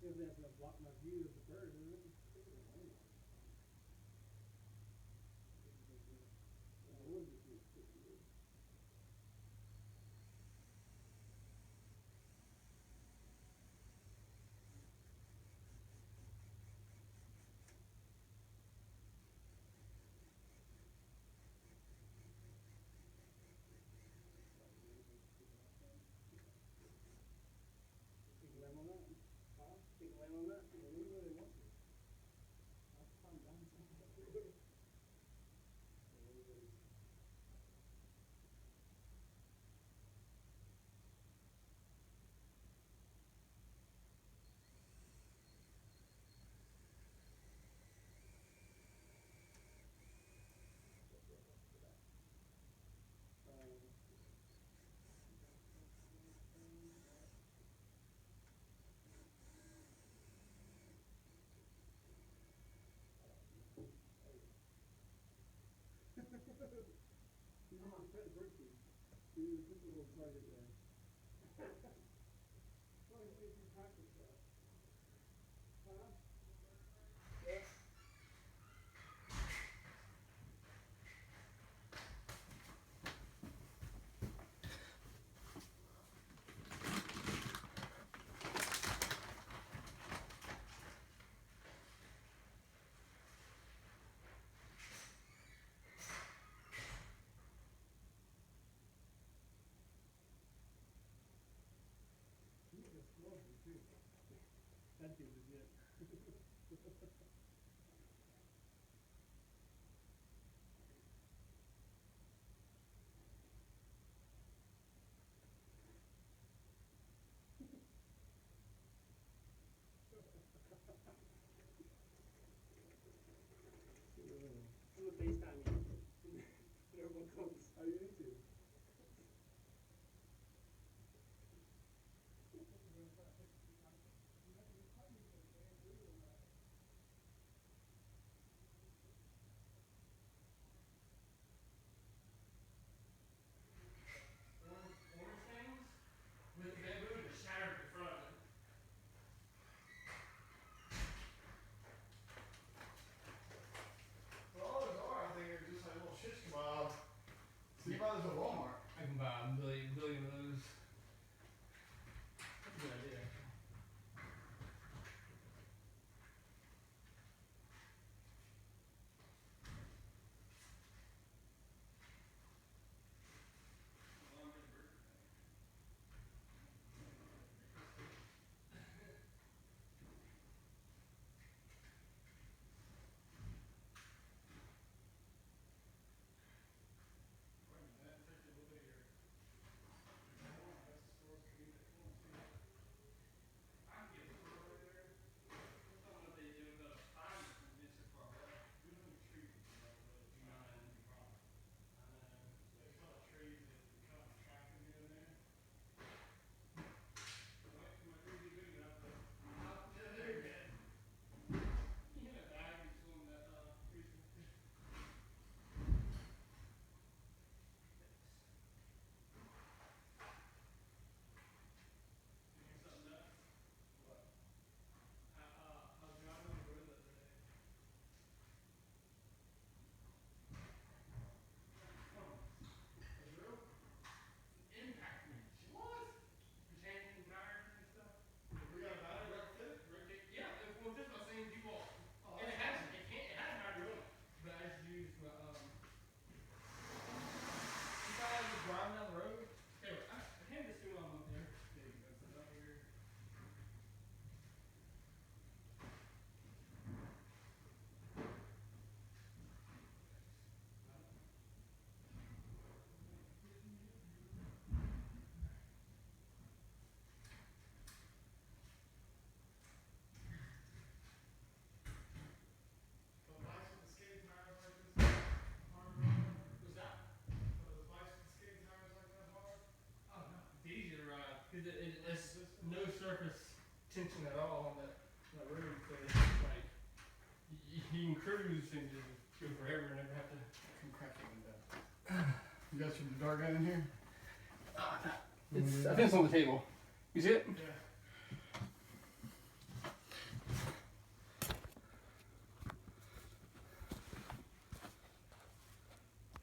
If that's gonna block my view of the bird, isn't it? The wood just needs to be good. You can land on that. Huh? You can land on that. Yeah, we really want to. I'll climb down somewhere. You know, I'm pet birthday. You put the little target there. Well, you can practice that. Huh? Yeah. You just love me too. That'd be legit. I'm gonna FaceTime you when everyone comes. Oh, you need to. Orange things with bamboo just shattered in front of it. Well, all those are, I think, are just like little shit kebab. So you buy those at Walmart. I can buy a billion of those. That's a good idea, actually. I can get a tour over there. I don't know if they would be able to find it from being so far away. We don't have any trees, by the way. Do not have any problem. I know. There's a lot of trees that become attractive in there. My trees are big enough, but Yeah, they're good. you had a bag and someone that recently. You hear something nuts? What? I was driving on the road the other day. Israel? Impact wrench. What? For changing tires and stuff. We got a battery retrofit? Rotate. Yeah, well, just my same default. Oh, And it that's has awesome. it can't it has battery on it. But I just used my Sometimes I just driving down the road. Here, I hand this to while I'm up there. There you go. Set it up here. So the bikes with the skating tires like this hard to ride? What's that? So the bikes with the skating tires like that hard? Oh no, it's easy to ride because Nice it's and consistent? no surface tension at all on that road. So it's like you can cruise and just go forever and never have to come crack the window. You got your dart gun in here? It's I think it's on the table. You see it? Yeah.